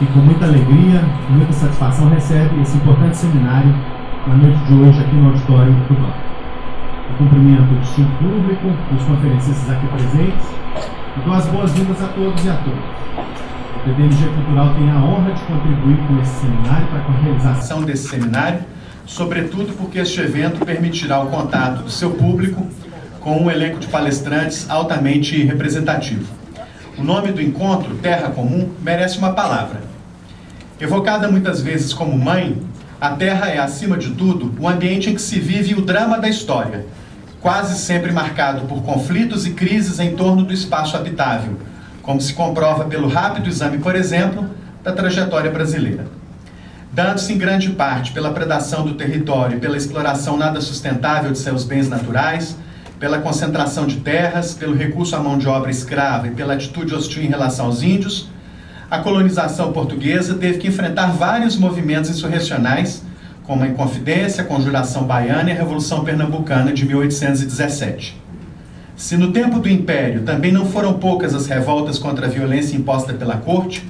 que com muita alegria, com muita satisfação recebe esse importante seminário na noite de hoje aqui no auditório do banco. Eu cumprimento o distinto público, os conferencistas aqui presentes e dou as boas-vindas a todos e a todas. O PDMG Cultural tem a honra de contribuir com esse seminário para a realização desse seminário, sobretudo porque este evento permitirá o contato do seu público com um elenco de palestrantes altamente representativo. O nome do encontro, Terra Comum, merece uma palavra. Evocada muitas vezes como mãe, a Terra é, acima de tudo, o ambiente em que se vive o drama da história, quase sempre marcado por conflitos e crises em torno do espaço habitável, como se comprova pelo rápido exame, por exemplo, da trajetória brasileira. Dando-se em grande parte pela predação do território e pela exploração nada sustentável de seus bens naturais, pela concentração de terras, pelo recurso à mão de obra escrava e pela atitude hostil em relação aos índios, a colonização portuguesa teve que enfrentar vários movimentos insurrecionais, como a Inconfidência, a Conjuração Baiana e a Revolução Pernambucana de 1817. Se no tempo do Império também não foram poucas as revoltas contra a violência imposta pela corte,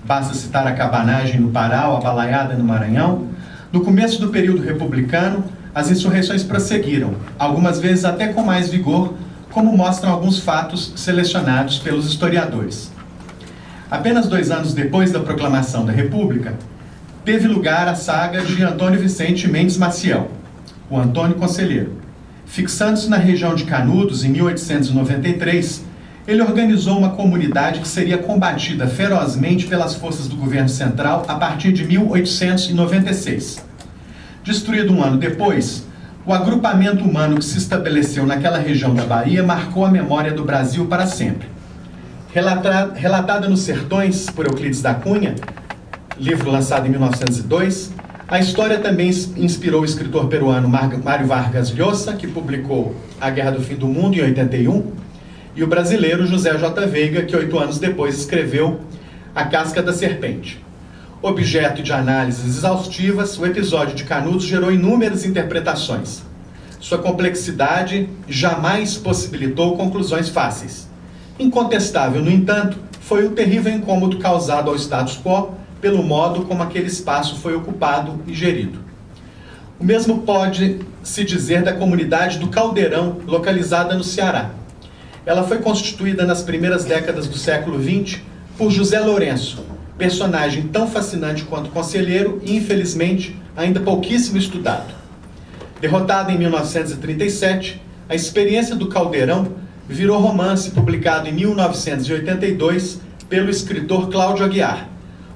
basta citar a cabanagem no Pará ou a balaiada no Maranhão, no começo do período republicano, as insurreições prosseguiram, algumas vezes até com mais vigor, como mostram alguns fatos selecionados pelos historiadores. Apenas 2 anos depois da proclamação da República, teve lugar a saga de Antônio Vicente Mendes Maciel, o Antônio Conselheiro. Fixando-se na região de Canudos, em 1893, ele organizou uma comunidade que seria combatida ferozmente pelas forças do governo central a partir de 1896. Destruído um ano depois, o agrupamento humano que se estabeleceu naquela região da Bahia marcou a memória do Brasil para sempre. Relatada nos Sertões, por Euclides da Cunha, livro lançado em 1902, a história também inspirou o escritor peruano Mário Vargas Llosa, que publicou A Guerra do Fim do Mundo em 81, e o brasileiro José J. Veiga, que 8 anos depois escreveu A Casca da Serpente. Objeto de análises exaustivas, o episódio de Canudos gerou inúmeras interpretações. Sua complexidade jamais possibilitou conclusões fáceis. Incontestável, no entanto, foi o terrível incômodo causado ao status quo pelo modo como aquele espaço foi ocupado e gerido. O mesmo pode-se dizer da comunidade do Caldeirão, localizada no Ceará. Ela foi constituída nas primeiras décadas do século XX por José Lourenço, personagem tão fascinante quanto conselheiro e, infelizmente, ainda pouquíssimo estudado. Derrotada em 1937, a experiência do Caldeirão virou romance publicado em 1982 pelo escritor Cláudio Aguiar,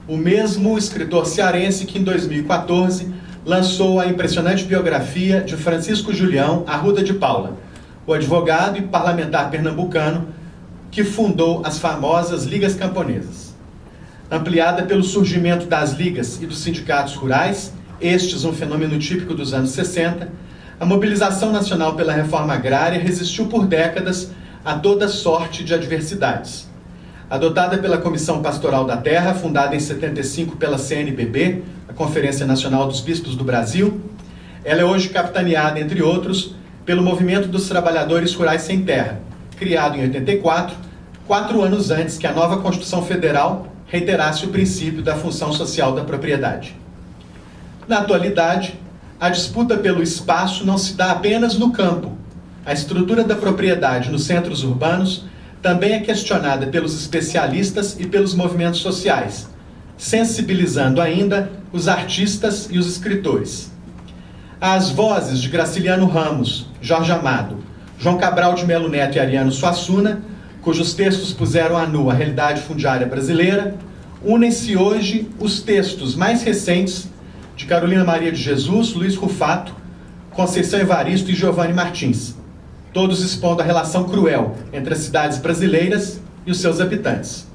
o mesmo escritor cearense que em 2014 lançou a impressionante biografia de Francisco Julião Arruda de Paula, o advogado e parlamentar pernambucano que fundou as famosas Ligas Camponesas. Ampliada pelo surgimento das ligas e dos sindicatos rurais, estes um fenômeno típico dos anos 60, a mobilização nacional pela reforma agrária resistiu por décadas a toda sorte de adversidades. Adotada pela Comissão Pastoral da Terra, fundada em 75 pela CNBB, a Conferência Nacional dos Bispos do Brasil, ela é hoje capitaneada, entre outros, pelo Movimento dos Trabalhadores Rurais Sem Terra, criado em 84, 4 anos antes que a nova Constituição Federal reiterasse o princípio da função social da propriedade. Na atualidade, a disputa pelo espaço não se dá apenas no campo. A estrutura da propriedade nos centros urbanos também é questionada pelos especialistas e pelos movimentos sociais, sensibilizando ainda os artistas e os escritores. As vozes de Graciliano Ramos, Jorge Amado, João Cabral de Melo Neto e Ariano Suassuna, cujos textos puseram à nu a realidade fundiária brasileira, unem-se hoje os textos mais recentes de Carolina Maria de Jesus, Luiz Rufato, Conceição Evaristo e Giovanni Martins, todos expondo a relação cruel entre as cidades brasileiras e os seus habitantes.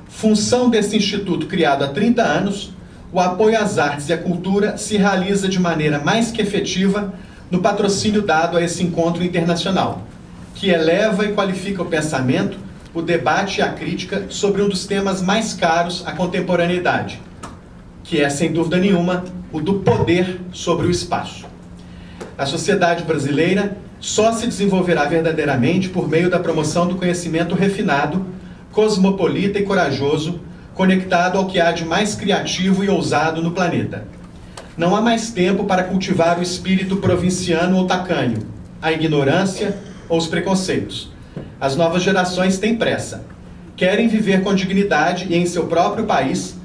Função desse instituto criado há 30 anos, o apoio às artes e à cultura se realiza de maneira mais que efetiva no patrocínio dado a esse encontro internacional, que eleva e qualifica o pensamento, o debate e a crítica sobre um dos temas mais caros à contemporaneidade, que é, sem dúvida nenhuma, o do poder sobre o espaço. A sociedade brasileira só se desenvolverá verdadeiramente por meio da promoção do conhecimento refinado, cosmopolita e corajoso, conectado ao que há de mais criativo e ousado no planeta. Não há mais tempo para cultivar o espírito provinciano ou tacanho, a ignorância ou os preconceitos. As novas gerações têm pressa. Querem viver com dignidade e em seu próprio país,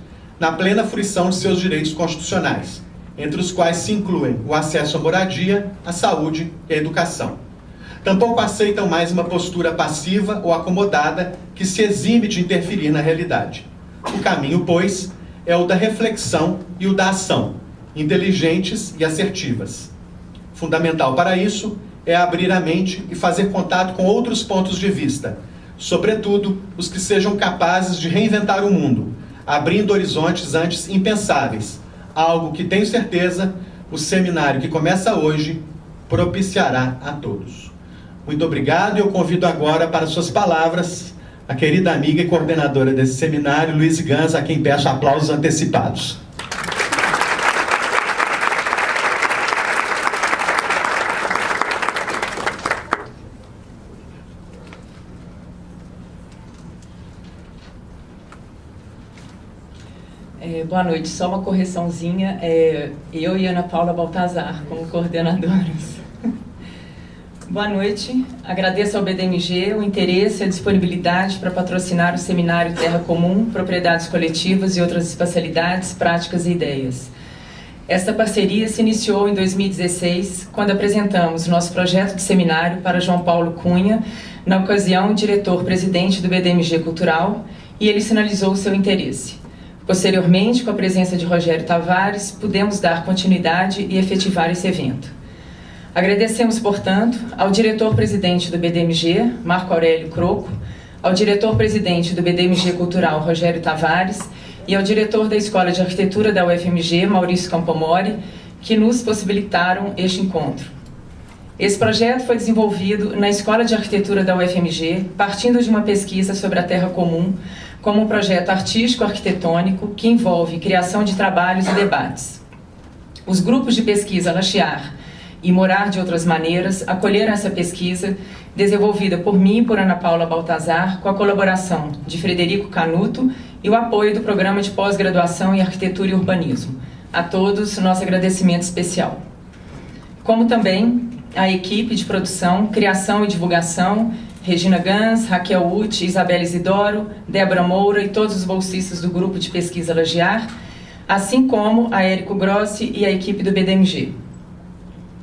na plena fruição de seus direitos constitucionais, entre os quais se incluem o acesso à moradia, à saúde e à educação. Tampouco aceitam mais uma postura passiva ou acomodada que se exime de interferir na realidade. O caminho, pois, é o da reflexão e o da ação, inteligentes e assertivas. Fundamental para isso é abrir a mente e fazer contato com outros pontos de vista, sobretudo os que sejam capazes de reinventar o mundo, abrindo horizontes antes impensáveis, algo que, tenho certeza, o seminário que começa hoje propiciará a todos. Muito obrigado e eu convido agora para suas palavras a querida amiga e coordenadora desse seminário, Luiz Gans, a quem peço aplausos antecipados. Boa noite, só uma correçãozinha, eu e Ana Paula Baltazar como coordenadoras. Boa noite, agradeço ao BDMG o interesse e a disponibilidade para patrocinar o seminário Terra Comum, Propriedades Coletivas e Outras Espacialidades, Práticas e Ideias. Esta parceria se iniciou em 2016, quando apresentamos nosso projeto de seminário para João Paulo Cunha, na ocasião diretor-presidente do BDMG Cultural, e ele sinalizou o seu interesse. Posteriormente, com a presença de Rogério Tavares, pudemos dar continuidade e efetivar esse evento. Agradecemos, portanto, ao diretor-presidente do BDMG, Marco Aurélio Croco, ao diretor-presidente do BDMG Cultural, Rogério Tavares, e ao diretor da Escola de Arquitetura da UFMG, Maurício Campomori, que nos possibilitaram este encontro. Esse projeto foi desenvolvido na Escola de Arquitetura da UFMG, partindo de uma pesquisa sobre a Terra Comum, como um projeto artístico-arquitetônico que envolve criação de trabalhos e debates. Os grupos de pesquisa Lachear e Morar de Outras Maneiras acolheram essa pesquisa, desenvolvida por mim e por Ana Paula Baltazar, com a colaboração de Frederico Canuto e o apoio do Programa de Pós-Graduação em Arquitetura e Urbanismo. A todos, nosso agradecimento especial. Como também a equipe de produção, criação e divulgação, Regina Gans, Raquel Uti, Isabela Isidoro, Débora Moura e todos os bolsistas do grupo de pesquisa Lagear, assim como a Érico Grossi e a equipe do BDMG.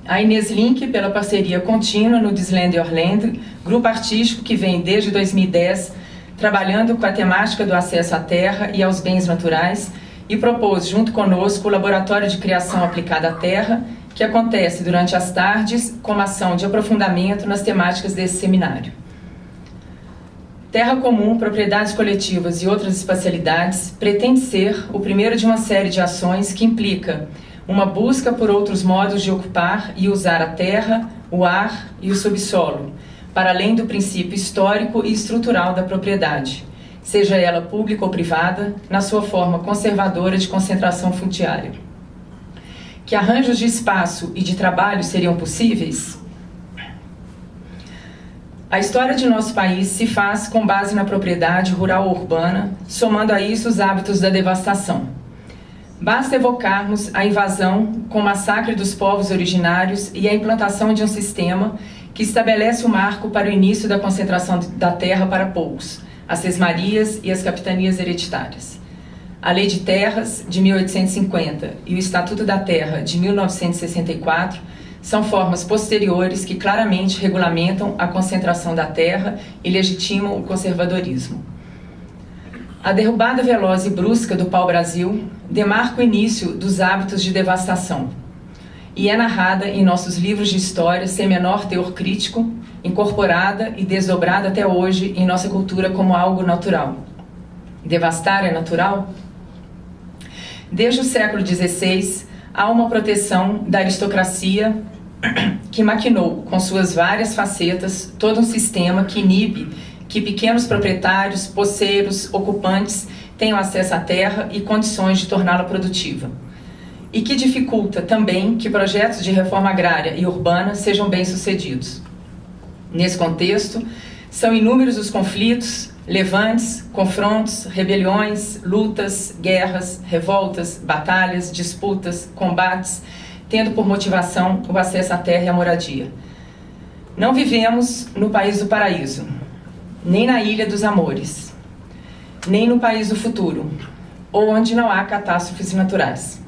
A Inês Link, pela parceria contínua no Desland Orland, grupo artístico que vem desde 2010 trabalhando com a temática do acesso à terra e aos bens naturais e propôs junto conosco o Laboratório de Criação Aplicada à Terra, que acontece durante as tardes como ação de aprofundamento nas temáticas desse seminário. Terra Comum, Propriedades Coletivas e Outras Espacialidades pretende ser o primeiro de uma série de ações que implica uma busca por outros modos de ocupar e usar a terra, o ar e o subsolo, para além do princípio histórico e estrutural da propriedade, seja ela pública ou privada, na sua forma conservadora de concentração fundiária. Que arranjos de espaço e de trabalho seriam possíveis? A história de nosso país se faz com base na propriedade rural ou urbana, somando a isso os hábitos da devastação. Basta evocarmos a invasão com o massacre dos povos originários e a implantação de um sistema que estabelece o marco para o início da concentração da terra para poucos, as sesmarias e as capitanias hereditárias. A Lei de Terras, de 1850, e o Estatuto da Terra, de 1964, são formas posteriores que claramente regulamentam a concentração da terra e legitimam o conservadorismo. A derrubada veloz e brusca do pau-brasil demarca o início dos hábitos de devastação e é narrada em nossos livros de história sem menor teor crítico, incorporada e desdobrada até hoje em nossa cultura como algo natural. Devastar é natural? Desde o século XVI, há uma proteção da aristocracia que maquinou, com suas várias facetas, todo um sistema que inibe que pequenos proprietários, poceiros, ocupantes tenham acesso à terra e condições de torná-la produtiva. E que dificulta também que projetos de reforma agrária e urbana sejam bem-sucedidos. Nesse contexto, são inúmeros os conflitos, levantes, confrontos, rebeliões, lutas, guerras, revoltas, batalhas, disputas, combates, tendo por motivação o acesso à terra e à moradia. Não vivemos no país do paraíso, nem na ilha dos amores, nem no país do futuro, onde não há catástrofes naturais.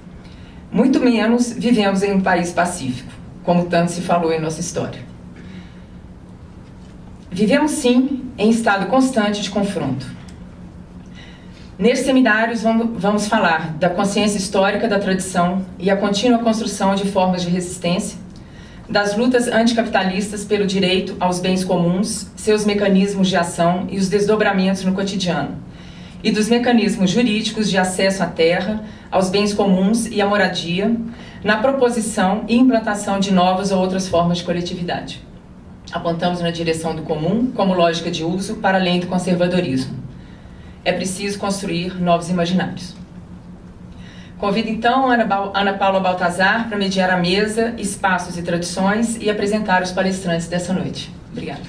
Muito menos vivemos em um país pacífico, como tanto se falou em nossa história. Vivemos, sim, em estado constante de confronto. Nestes seminários vamos falar da consciência histórica da tradição e a contínua construção de formas de resistência, das lutas anticapitalistas pelo direito aos bens comuns, seus mecanismos de ação e os desdobramentos no cotidiano, e dos mecanismos jurídicos de acesso à terra, aos bens comuns e à moradia, na proposição e implantação de novas ou outras formas de coletividade. Apontamos na direção do comum como lógica de uso para além do conservadorismo. É preciso construir novos imaginários. Convido então Ana Paula Baltazar para mediar a mesa, espaços e tradições e apresentar os palestrantes dessa noite. Obrigada.